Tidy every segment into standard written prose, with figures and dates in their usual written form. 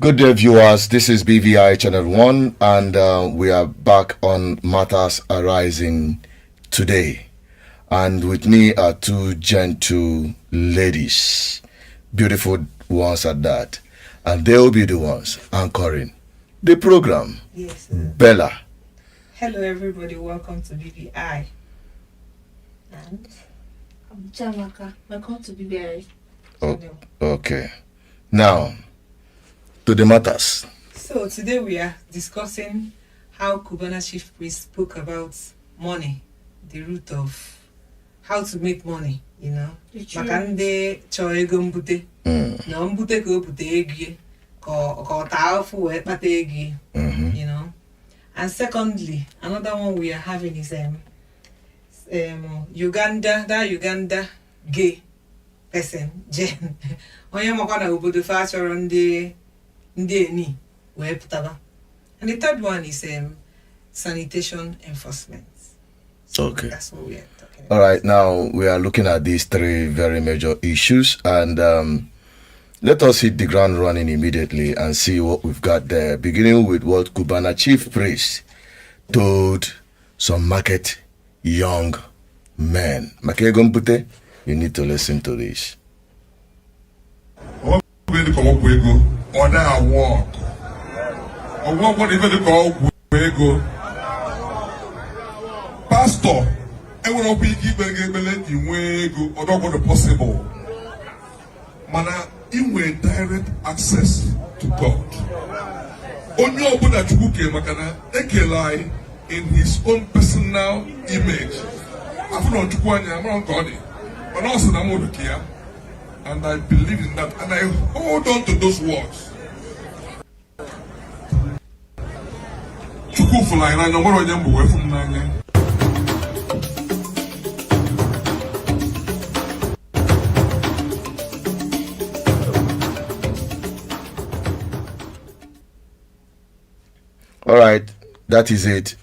Good day, viewers. This is BVI Channel 1, and we are back on Matters Arising today. And with me are two gentle ladies, beautiful ones at that. And they'll be the ones anchoring the program. Yes, Bella. Hello, everybody. Welcome to BVI. And I'm Jamaka. Welcome to BVI. Oh, okay. Now, to the matters. So today we are discussing how Cubana chief priest spoke about money, the root of how to make money, you know. Makande cho ego mbute. Na mbute ko bute egi ko taafu we pate egi, you know. And secondly, another one we are having is Uganda gay person, Jen. Onye makwana obodo fa chọrọ ndị wee pụtaba. And the third one is sanitation enforcement. So Okay. that's what we are talking about. All right, now we are looking at these three very major issues, and let us hit the ground running immediately and see what we've got there, beginning with what Cubana chief priest told some market young men. Makegompute, you need to listen to this. Order a walk. Or what even the call go. Pastor, I will not be given you way go or not what possible. Mana in way direct access to God. Only open that you came makana lie in his own personal image. I've not to go on God. But also I'm here. And I believe in that, and I hold on to those words. All right, that is it.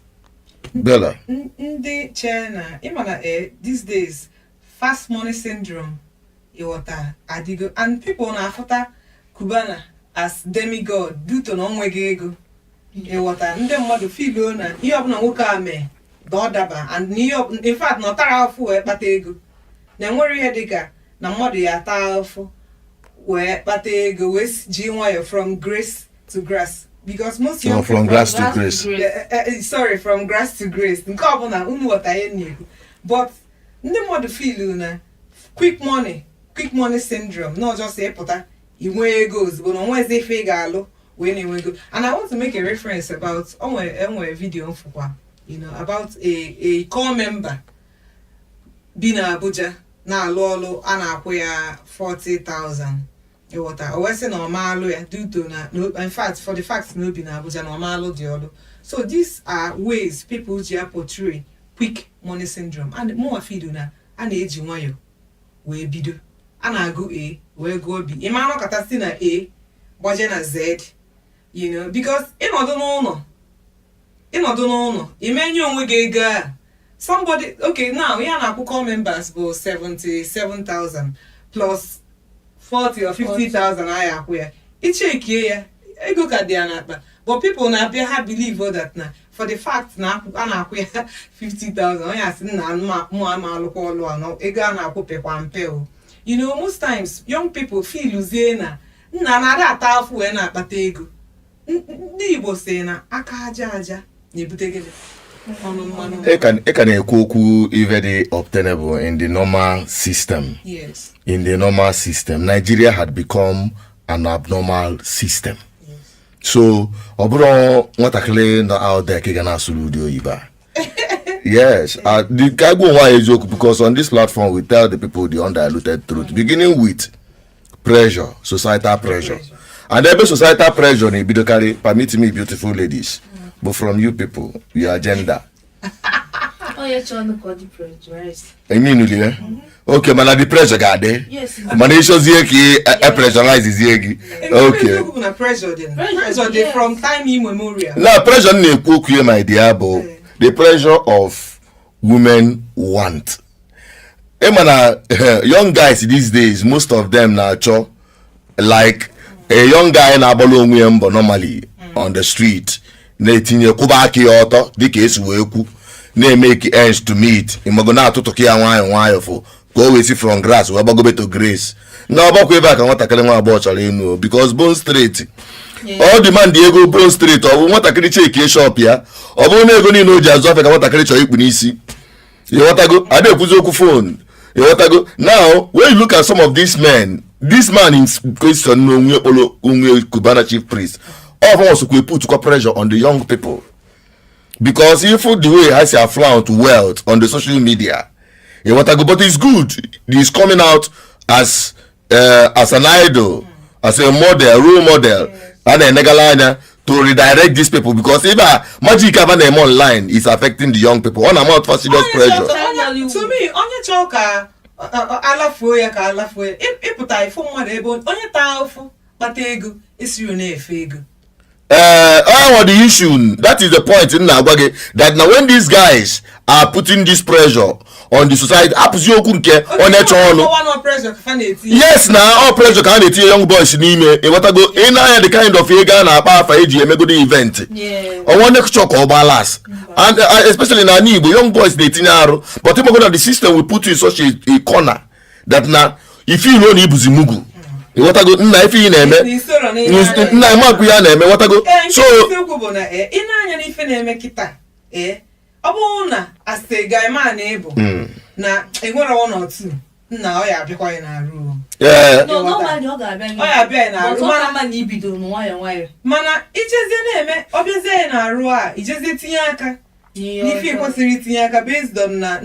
Bella. Ndị China, these days, fast money syndrome. Adigo, and people na afota Cubana as demigod due to onwege ego. Ndị mmadụ feel na ihe ọbụla nwoke a mee dọdaba, and in fact na ọtara afụ wee kpata ego. Na enwere ihe dịka na mmadụ ya ata afụ wee kpata ego wee ji nwayọ from grace to grass, because most young from grass to grace. Sorry, from grass to grace. Nke ọbụla unu ghọta ihe na-ekwu. But ndị mmadụ feel na quick money syndrome, not just say pota inwe egos, but on Wednesday ife ga-alụ when you go. And I want to make a reference about a video for, you know, about a core member being Abuja na alụ a na-akwụ ya 40,000. I was saying normal due to in fact for the fact no be na Abuja normal the other. So these are ways people portray quick money syndrome, and more feed na and age nwayo we bido. And go A, where go B. Imano katasi na A, budget na Z, you know, because in order no. Imenyo we somebody, okay, now we are call members for 77,000 plus 40 or 50,000 I where it check here. I go at the anapa. But people now believe that now. For the fact now, I 50,000. I say na more you know, most times young people feel Luzena. Na tafu na batego. Ndi Igbo say na aka aja nebutegele. Can very obtainable in the normal system. Yes. In the normal system, Nigeria had become an abnormal system. Yes. So, obro watakle na out there kigana Soludo iba. Yes, the guy go why joke because on this platform we tell the people the undiluted truth, beginning with pressure, societal pressure. And every societal pressure ni bidokari permit me beautiful ladies, but from you people, your agenda. Oh, you're trying to call the pressure, right? I mean, okay, man, the pressure got there. Yes. Man, it shows you pressurize is here. Okay. Pressure from time immemorial. La pressure ne cook you, my dear, but the pressure of women want. Young guys these days, most of them now like a young guy na-agbala onwe ya mbọ normally on the street na-etinye kwụba aka ya ọtọ dịka esi wee kwu na-emeke ends to meet ịmago na-atụtụkọ ya nwayọ fụ ka o wee si from grass wee gbagobe to grace na ọgbakwa ebe a ka nwatakịrị nwa agbọghọ chọrọ ịnụ because Bone Street ọ demand ego Bone Street ọ bụ nwatakịrị cheki shop ya ọ bụrụ na ego niile o ji azụ afịa ka nwatakịrị chọrọ ikpu n'isi ịghọtago ada ekwuzi okwu phone ịghọtago. Now when you look at some of these men, this man in question n'onwe okpolo onwe Cubana chief priest, all of us could put pressure on the young people because if the way has a flaunt wealth on the social media ịghọtago, but it's good he's coming out as an idol, as a model, role model, and a negalanya to redirect these people because if magic have an online is affecting the young people on amount for serious pressure. To me, onye choka alafuo ya ka alafuo ya ịpụta ifo mmadụ ebe onye taa ofu kpata ego esiru na-efe ego. The issue, that is the point in Nagwage, that now when these guys are putting this pressure on the society, yes, now all pressure can be young boys in email. What I go in the kind of Egan for AGM good event. I want to choke or balance, and especially in Anibo, young boys dating arrow. But the system will put you in such a corner that now if you know Ibuzimugu. What I go if you name it what I go so Abuna as a guy man able na enwere one or two na o ya bikwa na aru no man o ga bia o ya bia na aru mana na ibido no nwayọ mana ijeze na-eme obieze na aru a ijeze tinye aka n'ife kwesịrị itinye aka based on na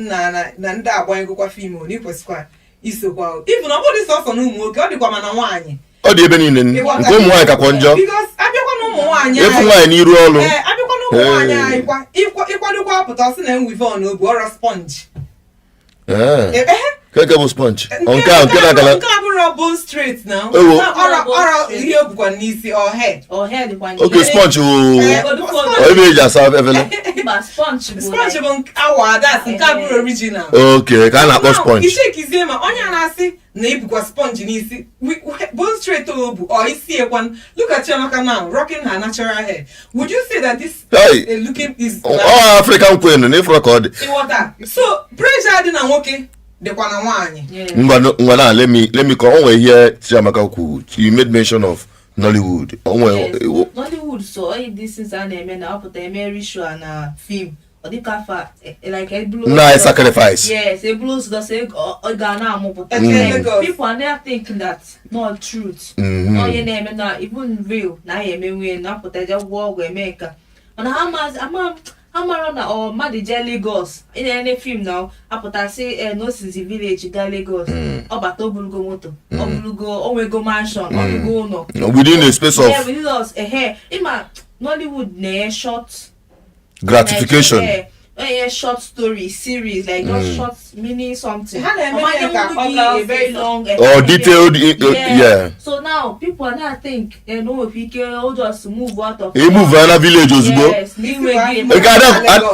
ndị agba ngwa film o ni kwesikwa isokwa even obodi sọsọ na ụmụ nwoke ọ dịkwa mana nwaanyị ọ dị ebe niile nke ụmụ nwaanyị kakwa njọ because abịakwa na ụmụ nwaanyị efu nwaanyị n'iru ọrụ abịakwa na ụmụ nwaanyị anyị ịkwadokwa apụta ọsị na Wivon obu ọrụ sponge keke bụ sponge nke na-agala nke abụrụ Bone Street na ọrụ ihe obukwa n'isi okay sponge ebe eji asa efele sponge bụ awa das nke abụrụ original okay ka a na-akpọ sponge ichekizie ma onye na-asị na ibukwa sponge n'isi Bone Street obu or isi ekwan look at Chiamaka now rocking her natural hair. Would you say that this looking is African queen n'ifo record so pressure dị na nwoke dịkwa na nwaanyị ngwana let me call onwe here Chiamaka kwu you made mention of Nollywood Nollywood so this is an eme na opụta eme ritual na film odikafa like a blue na sacrifice yes a blues does say Ghana amụpụta people are now thinking that not truth no ye na-eme na even real na ya emenwe na opụta je gwọ eme ka mana amara na o mmadụ je Lagos in any film now apụta say no since village ga Lagos ọbata obulugo moto obulugo onwego mansion obulugo ụlọ within a space of within us ima Nollywood na short gratification a short story series like just short mini something a very long or detailed yeah so now people are now think no if you can just move out of move na village ozugbo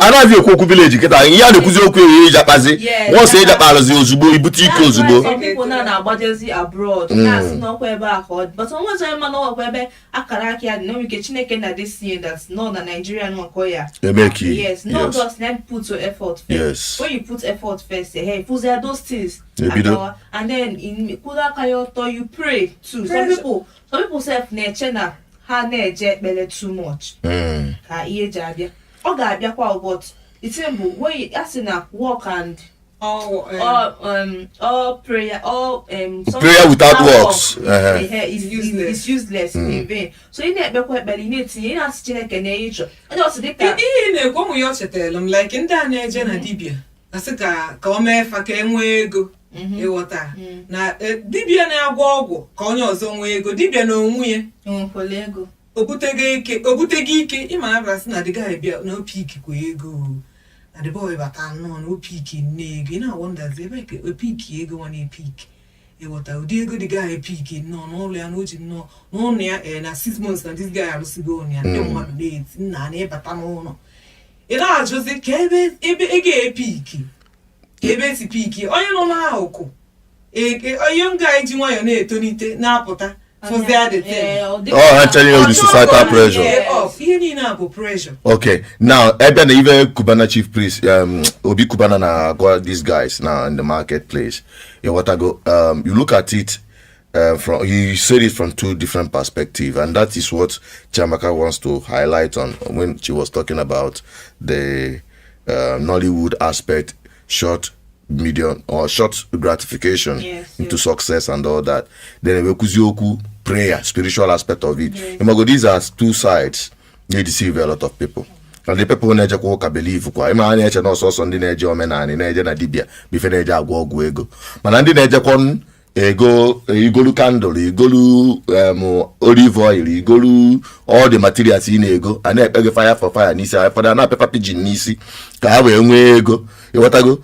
anaghị ekwu village kịta ihe a na-ekwuzi okwu eji akpazi once eji akpazi ozugbo ibute ike ozugbo people na-agbajezi abroad na-asị n'ọkwa ebe a ka but onwezi ma n'ọkwa ebe akara aka ya dị na wike Chineke na dey seeing that no na Nigeria no akọ ya yes not just put your effort first. Yes. When you put effort first, hey, put there those things. And then in Kudakayoto you pray too. Some people say nature na ha neje bele too much. Ka iye jabia. Oga abia kwa but it's simple when you asina work and all prayer prayer without works is useless in vain. So in that in as Chineke na icho and also dey na-ekwu ụmụ ya chetelu m like ndị a na-eje na dibia asị ka o mee fa ka enwee ego ịghọta na dibia na-agwọ ọgwụ ka onye ọzọ nwee ego dibia na onwe ya nwere ego obutego ike ịma na brasị na dịga bịa na opik kwa ego na the boy bata no na opik nego na wonders ebe ke opik ego wana epik ịghọta ụdị ego dị gaa epik no n'ụlọ ya n'oji no n'ụlọ ya na 6 months na this guy arụsigo on ya ndị mmadụ na-eti nna na-ebata n'ụlọ ị na-ajụzi ka ebe ego epik ebe si pik onye nọ n'akụkụ onye nga ji nwayọ na-etonite na-apụta for their thing. I'm telling you the societal pressure. Ihe niile a bụ pressure. Okay, now even Cubana chief priest, Obi Cubana na these guys now in the marketplace. You what I go, you look at it from you said it from two different perspectives, and that is what Chamaka wants to highlight on when she was talking about the Nollywood aspect, short, medium, or short gratification into success and all that. Then Wekuzioku prayer, spiritual aspect of it. These are two sides. They deceive a lot of people. And the people neje kwa ụka believe kwa ịma ha na-eche na ọsọsọ ndị na-eje omenani na-eje na dibia bife na-eje agwọ ọgwụ ego, mana ndị na-ejekwa ego igolu candle, igolu olive oil, igolu all the materials ị na-ego a na-ekpe gị fire for fire n'isi ha fada na pepa pidgin n'isi ka ha wee nwee ego ịghọtago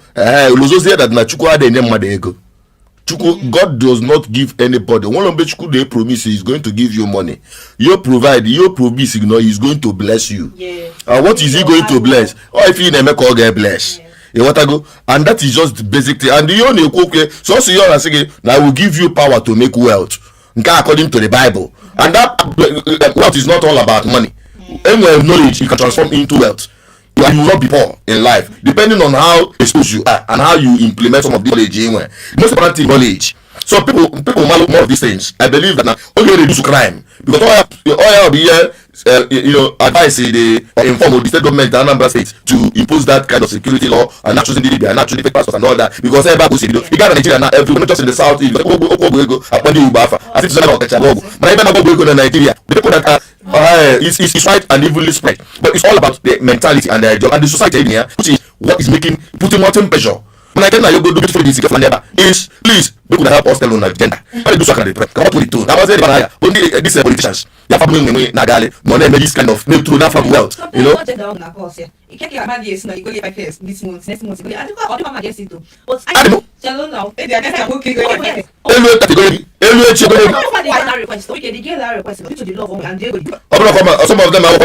oluzozie that na Chukwu adịghị enye mmadụ ego. God does not give anybody. One of the they promise is going to give you money. You provide, you promise, you know, he's going to bless you. What is he going to bless? Or if you never call get bless. You want to go? And that is just the basic thing. And you only okay. So you are saying, I will give you power to make wealth. According to the Bible. And that wealth is not all about money. Any knowledge you can transform into wealth. You will not be poor in life, depending on how exposed you are and how you implement some of the knowledge. Most important thing, knowledge. So people more of these things. I believe that now only reduce crime because all the advice the inform the state government and Anambra state to impose that kind of security law and not choosing the Libya and not choosing fake pastors and all that because everybody goes you got Nigeria now everyone not just in the south east I think it's Nigeria the people that are it's right and evenly spread, but it's all about the mentality and the ideology and the society in here, which is what is putting more pressure. When I tell you go do beautiful things is please we could help us tell on agenda. I do so can come up with it too. That was it. Only these politicians. They have family Nagali, money this kind of make through that from wealth. You know. Some of them are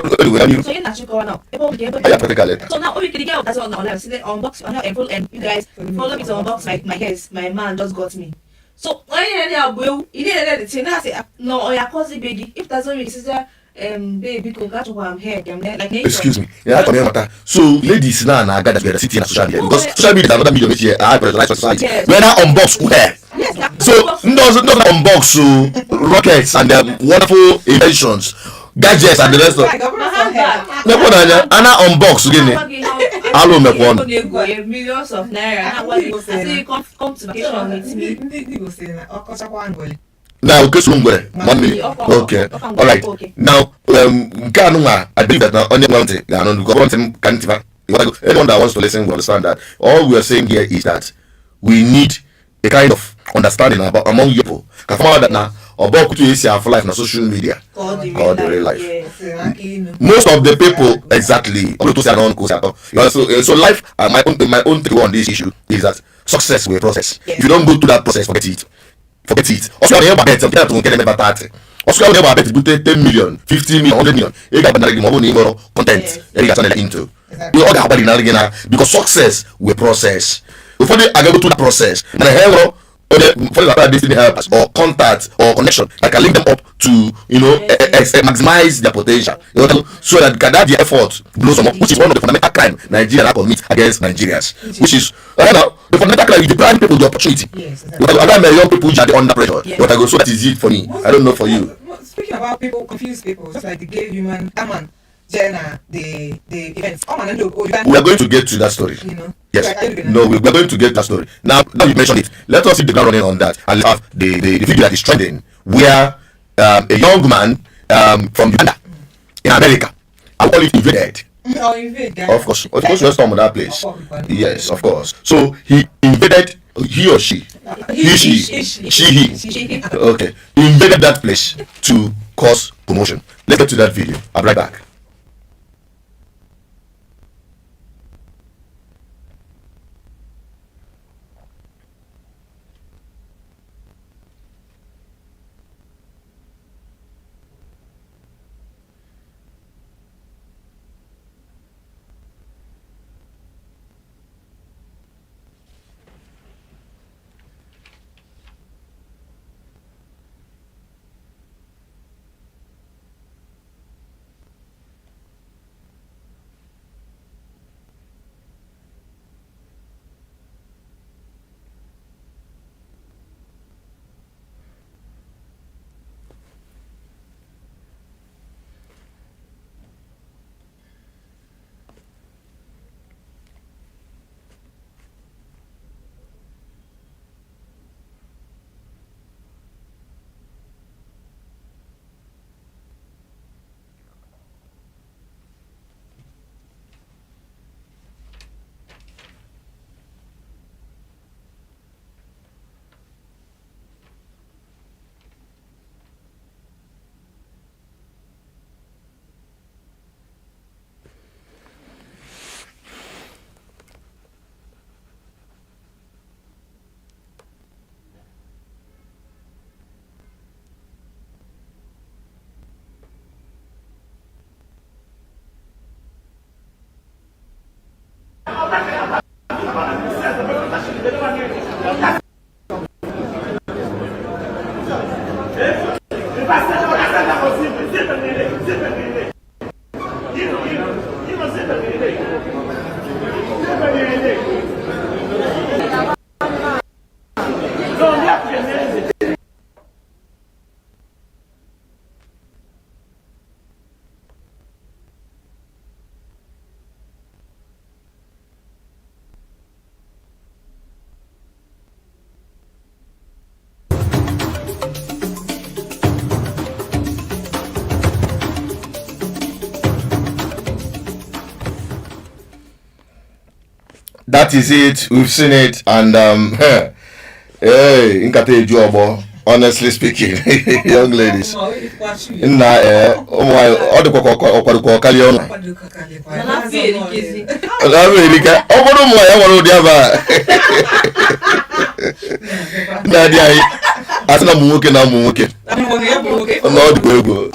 so now we can get that's on unbox and you guys follow me to unbox my case. My man just got me. So when you didn't the thing I say no your cousin baby if that's what sister baby go catch one here like excuse me so ladies now are gathered together sitting on social media because social media is another medium which here I personalize society when I unbox who hair so not unbox rockets and wonderful inventions gadgets and the rest of Anna unbox again hello millions of naira come to vacation with me now $1 million okay all right now I believe that now only one thing anyone that wants to listen will understand that all we are saying here is that we need a kind of understanding about among people that now about for life on social media or the real life. Most of the people exactly so life my own take on this issue is that success will process. If you don't go through that process, forget it. Also, I never bet something to get never 30. Also, I never bet 10 million, 15 million, 100 million. You got more content. You got into. You all got because success will process. Before they are going to that process, and the for the destiny helpers or contact or connection that can link them up to maximize their potential, so that can have the effort blossom up, which is one of the fundamental crime Nigeria commit against Nigerians, which is the fundamental crime is depriving people the opportunity. Young people are under pressure. So that is it for me. I don't know for you. Speaking about people, confused people, just like the gay human, Jenna, the events. We are going to get to that story. Yes. No, we are going to get that story. Now you mentioned it. Let us hit the ground running on that and let's have the video that is trending where a young man from Uganda in America, I call it invaded. Of course, you storm on that place. Yes, of course. So he invaded, he or she? He. Okay. He invaded that place to cause commotion. Let's get to that video. I'll be right back. that is it. We've seen it, and hey, nkata ejuobo. Honestly speaking, young ladies, na all the kwakwa kali ono. Na feel kezi. Na really ka. Obodo mo ya woro dia ba. Na dia asina mu nwoke na mu nwoke. No di kwego.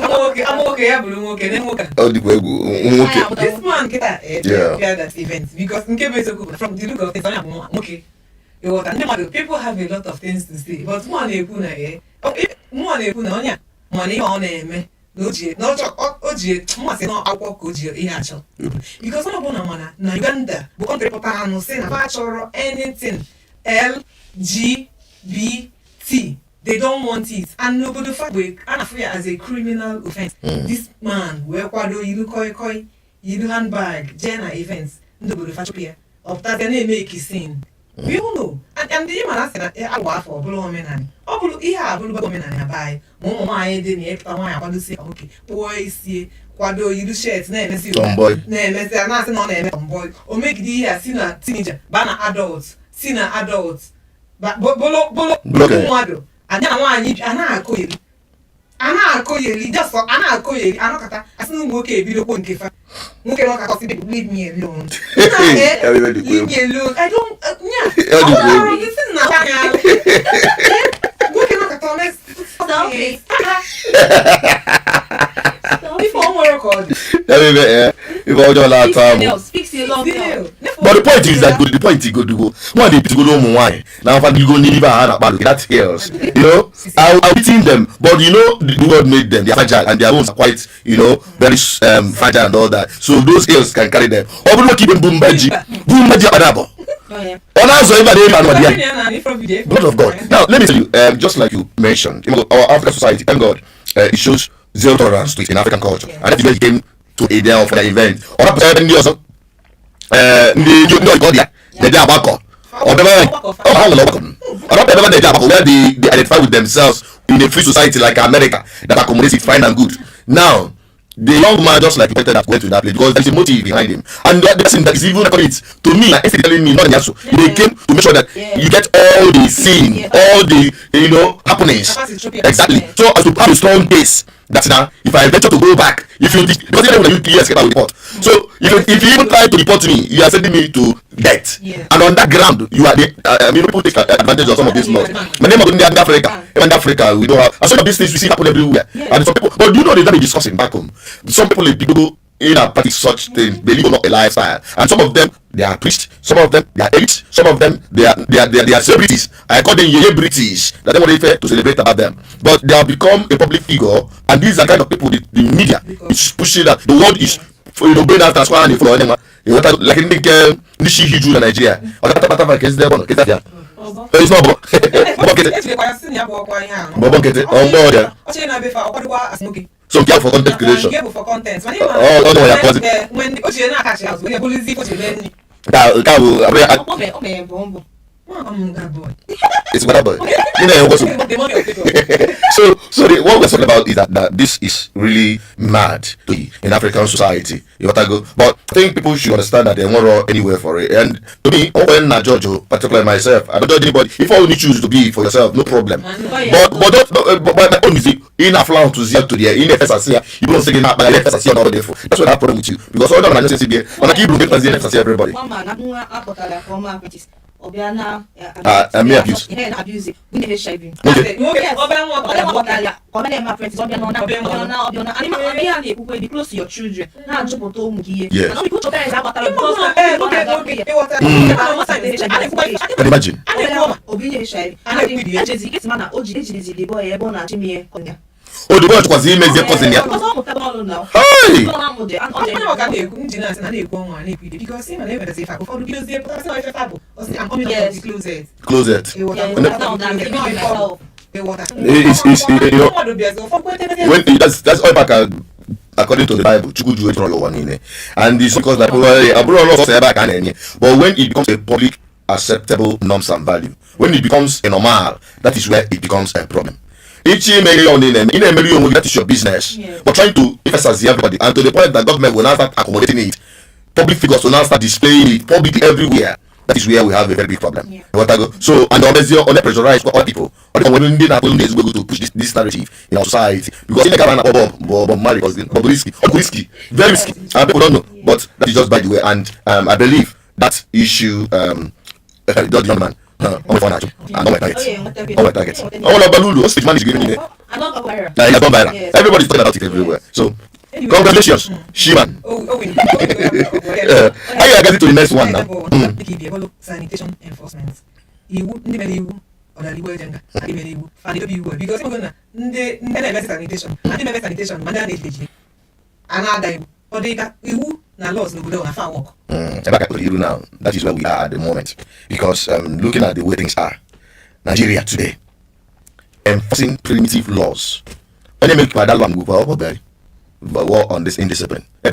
Amoke ya bulu nwoke na nwoke. Oh di kwego nwoke. This man kita yeah that event because nke bezoku from the look of things okay. People have a lot of things to say, but more na ekwu na onya money on eme n'oji mmasị na akwụkwọ ka o ji ihe achọ because ọ bụ na mana na Uganda bụ country pụtara anụ si na ha chọrọ anything LGBT they don't want it and n'obodo fagbe a na-afụ ya as a criminal offense. This man wee kwado yiru koi yiru handbag jee na events ndị obodo fachọpụ ya ọpụtazie na-eme ikisin. You know, and the man said that I want for blue women. Oh, blue, yeah, blue women and a buy. Mama, didn't eat. I want to say, okay, boy, see, quado, you do shirts, name, tomboy, name, nothing on a tomboy, or make the year, seen teenager, banner adults, seen adults, but bolo, model, and then I want you, and I call you, just for Anna Koye, Anaka, as no okay, video won't give her. Leave me alone. Leave me alone. I don't. Listen now. Look at Thomas. Stop it. Before we record. If all your last time. Speaks a long time. But the point is that the point is good to go. One day people go home why. Now if you go need that's else. You know, I'm beating them, but you know the world made them. They are fragile and their bones are quite, you know, very fragile and all that. So those hills can carry them. Or we keep them boom badgy adabo. Blood of God. Now let me tell you, just like you mentioned, our African society, thank God, it shows zero tolerance to it in African culture. And if you came to a day of an event, or also they identify with themselves in a free society like America that accommodates it fine and good. Now the young man, just like you pointed out, went to that place because there's a motive behind him, and the person that is even it to me, like telling me, not in Yasu, they came to make sure that you get all the scene, all the happenings. Exactly. So as to have a strong base. That's now. If I venture to go back, if you because you don't know you escape out report. So if you even try to report me, you are sending me to death. And on that ground, you are people take advantage of some of these laws. My name is Africa. In Africa, we don't have. And some of these things we see happen everywhere. And some people, but you know they're discussing back home. Some people in a party such things, they live not a lifestyle, and some of them they are priests, some of them they are elites, some of them they are celebrities. I call them British. That they want to celebrate about them, but they have become a public figure, and these are kind of people the media is pushing that the world is bring out as well and follow them. Like in Nishi Hiju in Nigeria. It's not so care for content creation. It's what about so what we're talking about is that this is really mad in African society. But I think people should understand that they won't run anywhere for it. And to me, when I judge, particularly myself, I don't judge anybody. If you only choose to be for yourself, no problem. But my own is in a flower to zero to the in FSC, you don't say that, but FSC another day for. That's what I problem with you because all the man just say on a keep looking at the FSC everybody. Obiana me abuse. Abuse. We never shave him. Be close to your children. Yes. Imagine. Oh, the boy was him as a cousin. Hey! Closet. That's all back according to the Bible. And this because like but when it becomes a public acceptable norms and value, when it becomes a normal, that is where it becomes a problem. That is your business. But trying to emphasize everybody, and to the point that government will now start accommodating it. Public figures will now start displaying it publicly everywhere. that is where we have a very big problem. Yeah. What I go so and on the pressurize all people. When they are going to push this narrative in our society because in the Ghana Bob Marley was risky, very risky, and people don't know. But that is just by the way, and I believe that issue the young man. On my target. On my target. All of Balulu, speech man is giving me. I'm not viral. He has gone viral. Yes. Everybody's talking about it everywhere. So, congratulations, Shiman. I get to the next one now. Sanitation enforcement. Iwu ndị mere iwu ọdara iwu ejenga adị mere iwu fadịdobe iwu because ịmego na ndị na-eme sanitation ma ndị na-eme sanitation ma ndị a na-eji a na-ada iwu ọ dị ka iwu na laws n'obodo na fan work. Now, that is where we are at the moment because looking at the way things are, Nigeria today enforcing primitive laws. When you make that one war on this indiscipline, in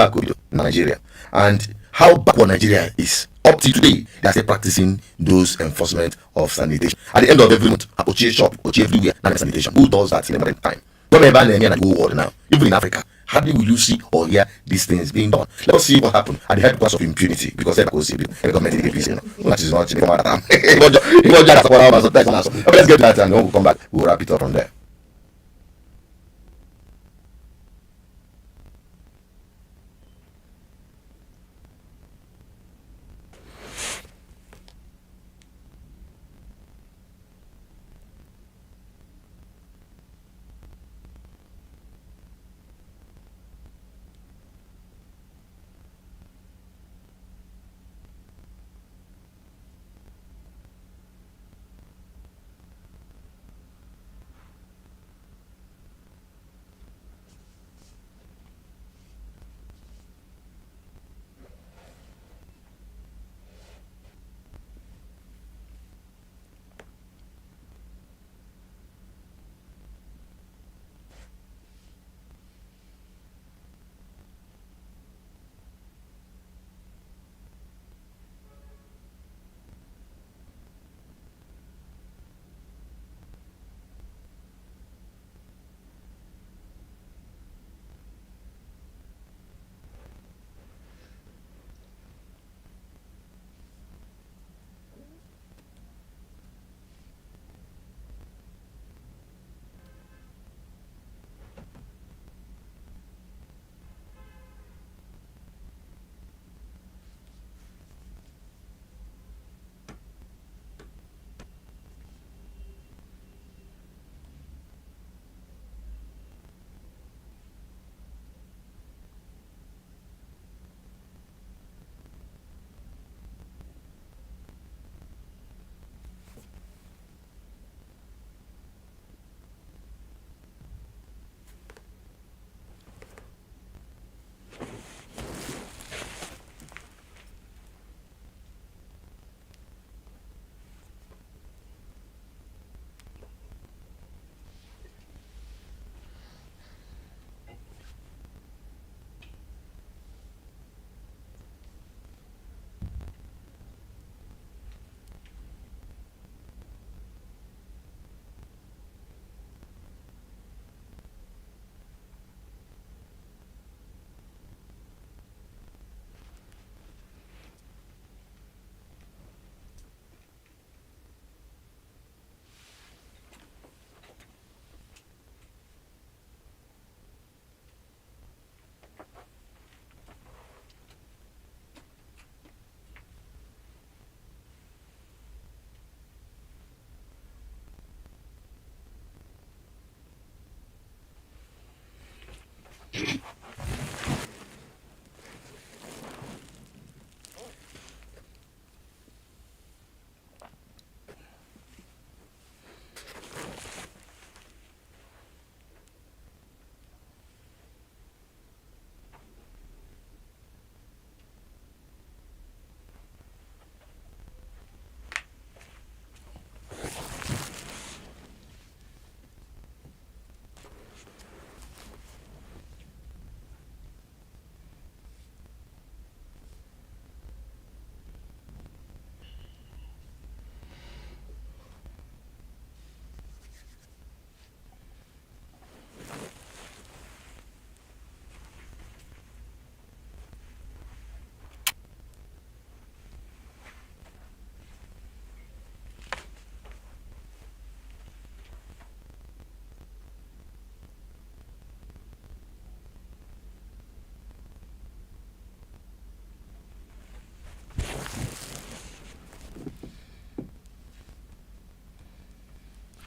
Nigeria, and how backward Nigeria is up to today, they are still practicing those enforcement of sanitation. At the end of every month, Ochi shop, Ochi everywhere, and sanitation. Who does that in the modern time? Don't ever and go world now. Even in Africa, hardly will you see or hear these things being done. Let us see what happened at the headquarters of impunity because that goes the government in APC. That is not let's get that and then we'll come back. We'll wrap it up from there.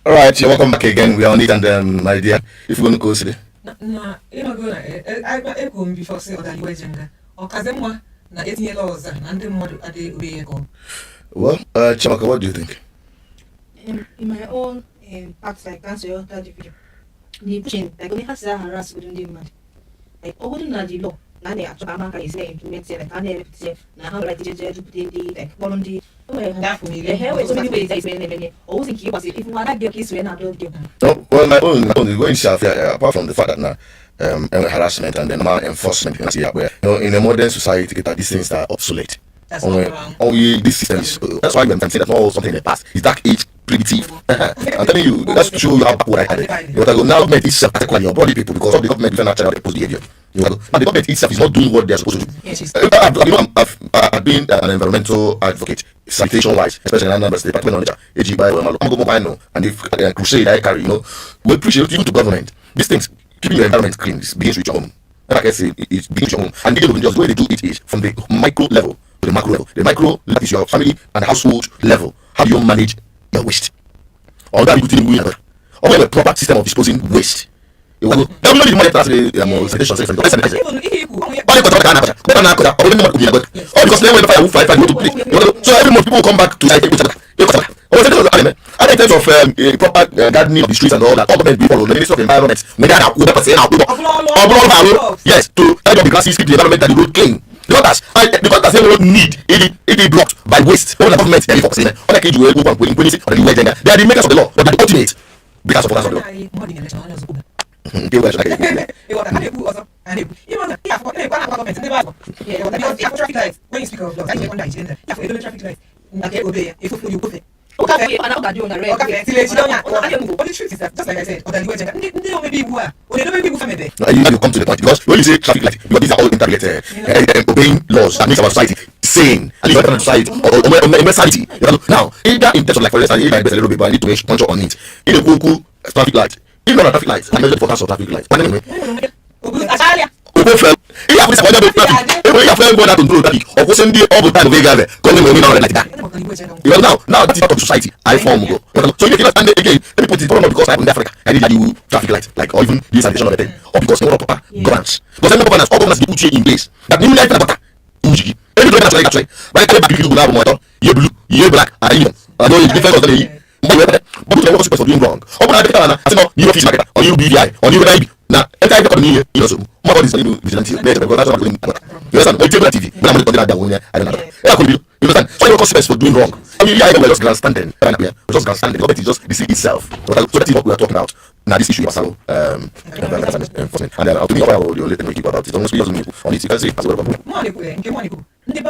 All right, you're welcome back again. We are on it, and my dear, if you want to go today. Na ịmago na ekwu m bifo si ọdaliwe jenga ọkazi mma na etinyela ọza na ndị mmadụ adịghị ube ya ka Well, Chamaka, what do you think? In my own part, like answer your third video, the pushing, like only has to harass within the mad. Like, oh, not the law. Now they actually America is there implemented, like, and they say, now how like the judge to put in the like volunteer. The hell is so many ways that is many. Always think you was if you want to get kids when I don't give. No, well, my own is going to apart from the fact that now, harassment and then normal enforcement, where in a modern society, these things are obsolete. That's this system is. That's why I'm saying that's not something in the past. It's dark age primitive. I'm telling you, that's to show you how backward I am. You know, now government itself, particularly your body people, because of the government different natural opposed behavior. You know, and the government itself is not doing what they're supposed to do. Yes, I've been an environmental advocate, sanitation wise, especially in Anambra State, Department of Nature, and the crusade I carry. You know, we appreciate you to government. These things, keeping your environment clean, begins with your home. Like I say, it begins with your home, and they don't just the way they do it is from the micro level to the macro level. The micro that is your family and household level. How do you manage your waste? Or that you think we have a proper system of disposing waste. You will not be money sanitation system. All because then when fire will fly go to play. So every month people will come back to like in terms of proper gardening of the streets and all that, all government people, the Ministry of Environment, yes, to help the grasses, keep the environment and the road clean. Because they don't need it blocked by waste. All the government they are the makers of the law, but they are the ultimate because of the law. Traffic lights. When you speak of laws, I wonder traffic lights. But the truth is that, just like I said, you come to the point because when you say traffic light, because these are all interrelated, obeying laws that makes our society sane, and it's not society or sanity. Now, either in terms of like for instance, I a little bit, but I need to make control on it. In a cool traffic light, even on a traffic light, I measure the forecast of traffic lights. But anyway, now this is part of society. I form go. So you cannot stand there again. Let me put it because I am in Africa. I need you traffic light, like or even this addition of the thing, or because no proper governance. Because no governance, all governance they put you in place. That new life about Uji. Every governance like that. But I can't back people now more. You blue, you black, I even. I know it's different from the but you are doing wrong. Open a I say no, you office market, or you BVI, or you IB. Now, every time you know, so my body is going to be vigilante. Because that's what I'm doing. You understand? On TV, but I'm going to put that down. I don't know. You understand? So you consequence for doing wrong. I mean, yeah, we're just grandstanding. We're just grandstanding. The government is just the city itself. So that is what we are talking about. Now, this issue is Masalo. Enforcement. And I'll tell you what you're letting me keep about it. Almost on it. You can say as well. Because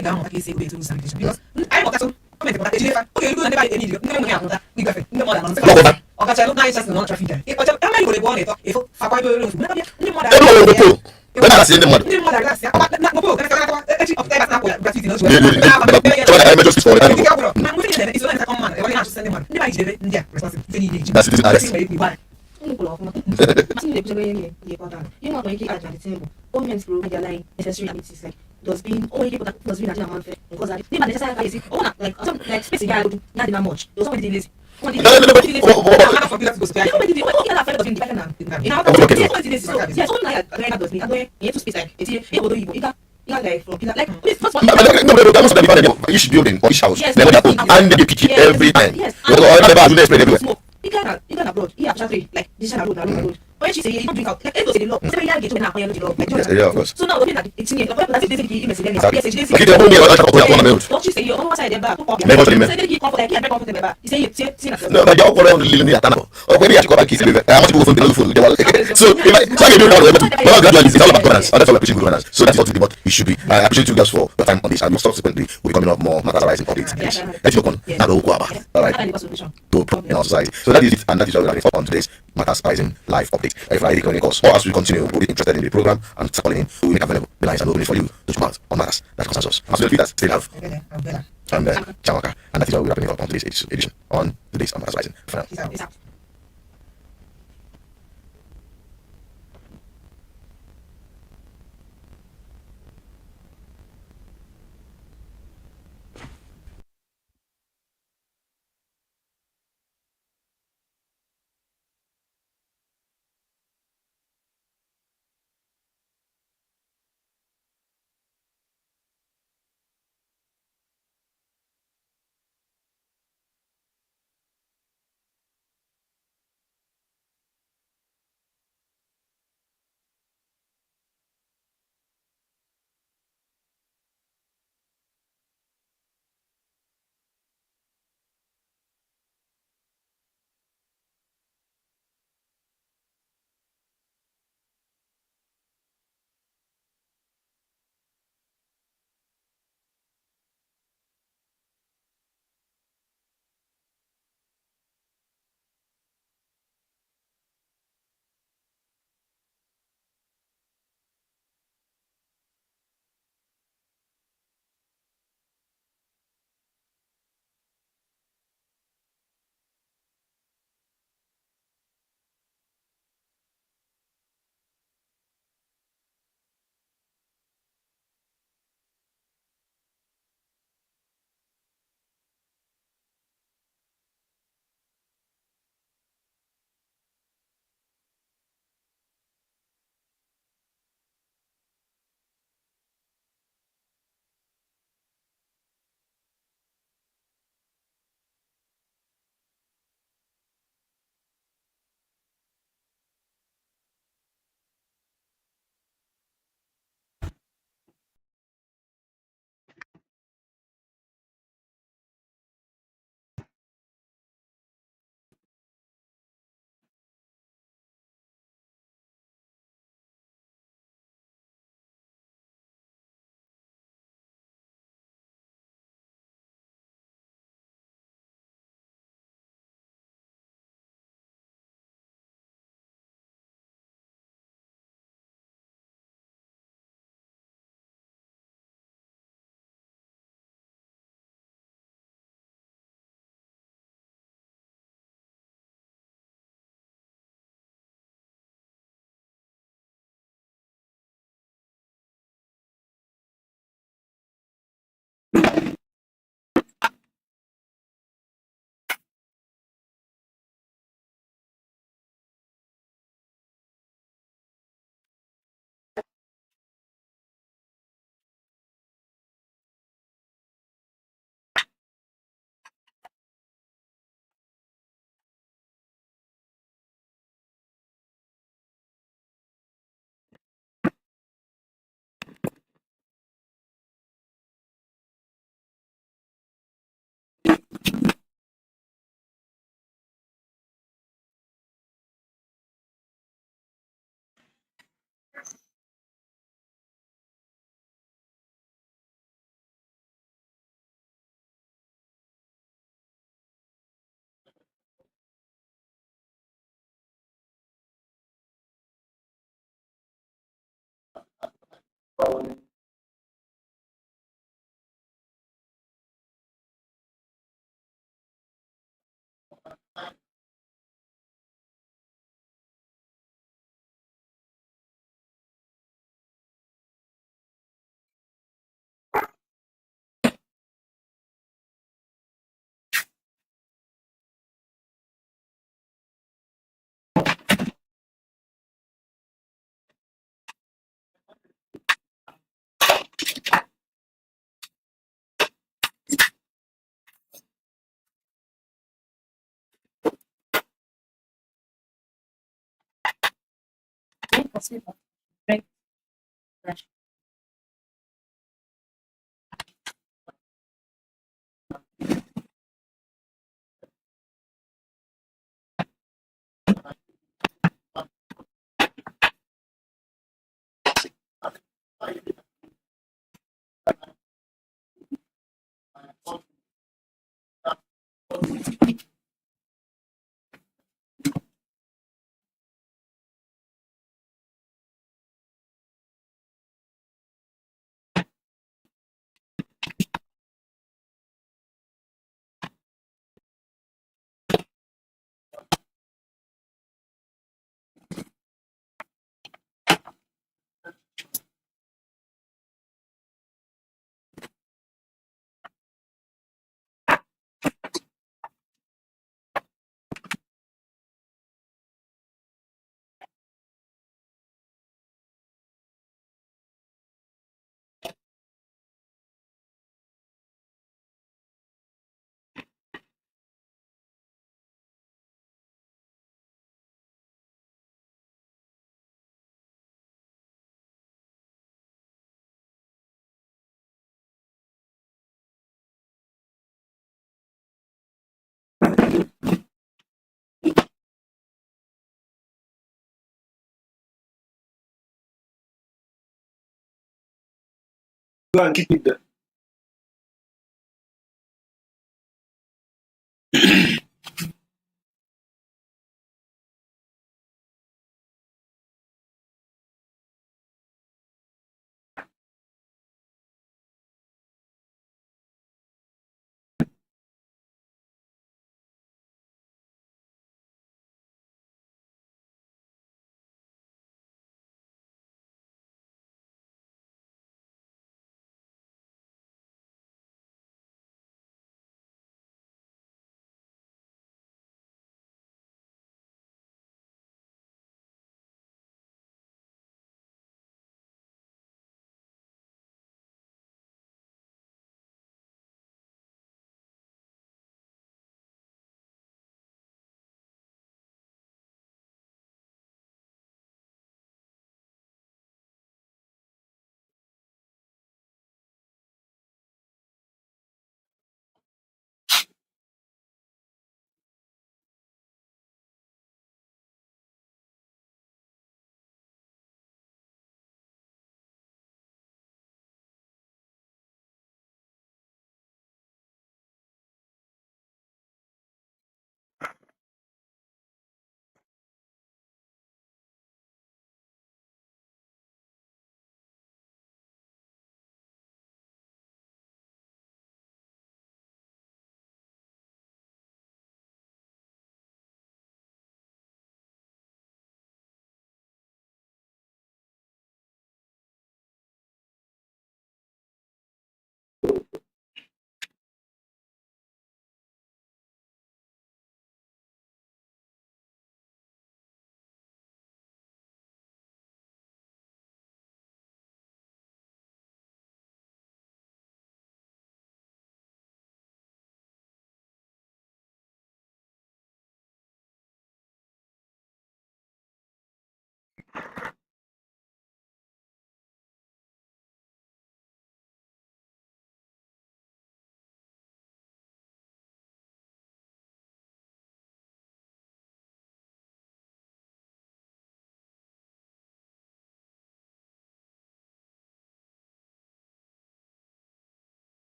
I'm not okay, you do never any dustbin, all people that dustbin that didn't manifest because I didn't necessarily crazy. Oh, like some like space guy would not that much. There was somebody did lazy. Each building or each house, and they pick it every time. You can abroad. You have three like this road. When she say you don't drink out, like everybody say the law. Say you get to now, the law. Yeah, of course. So now looking at it's in here. That's basically message. What she say you on one side back. You say no, but you're going to live in the Atano. Or maybe I should go back. I want to go from the food. So if I do that, gradually it's all about governance. That's all appreciate governance. So that's what it should be. I appreciate you guys for your time on this. And subsequently we'll be coming up more matters arising updates. Let's look on now the go about. All right. In our society. So that is it, and that is what we're going on today's matters arising live update. If I recall, or as we continue, we'll be interested in the program and calling in, we will make available the lines and opening for you to come out on matters that concerns us. As well as stay love. And Chamaka, and that is what we're wrapping up on today's edition on today's matters arising. For now. Go and keep it there.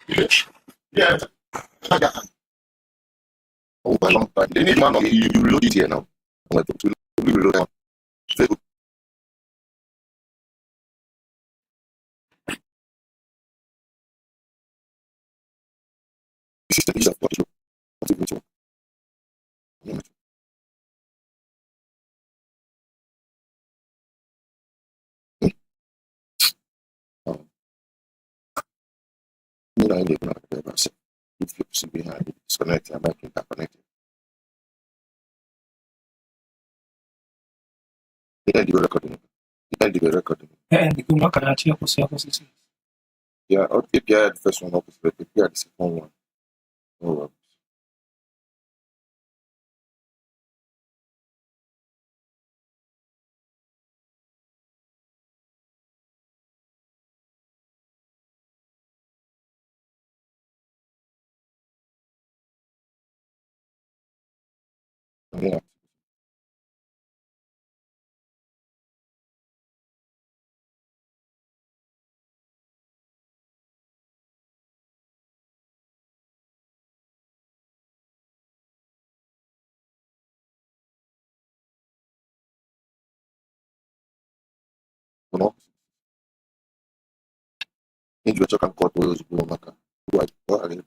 Yeah. Oh, a long time. They need man on me. You reload it here now. I'm like, to reload now. Facebook. System is up. What is it? If you see behind it, disconnect your back interconnected. Then you recording. Then you recording. And you can actually opposite. Yeah, okay, yeah, the first one opposite, but yeah, the second one. Oh, yeah. No, need to check and cut those go back. Right, go ahead.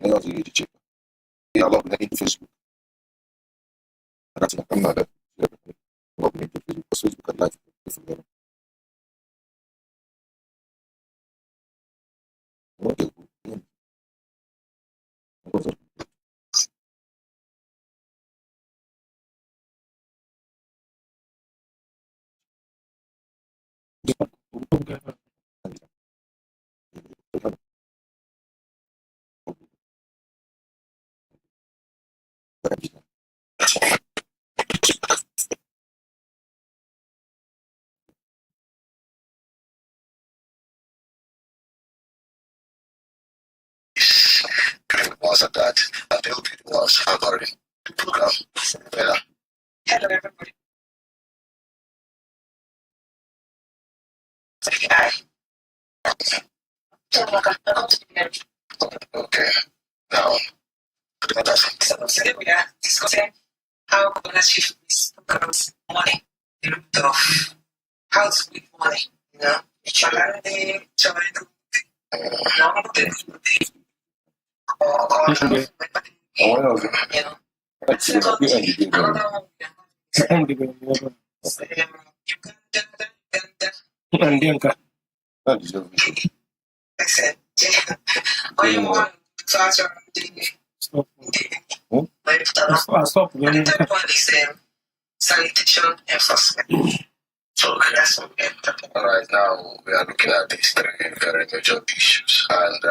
I also need to check. Yeah, log into Facebook. That's it. I'm not log into Facebook. Facebook and live. Okay. Was at that. I built it was already the program. Yeah. Hello everybody. Hi. Okay. Now, so today we are discussing how ownership is programs money, a little bit of how to make money. You know, Stop. Sanitation enforcement. So that's what we're talking about right now. We are looking at these three very major issues, and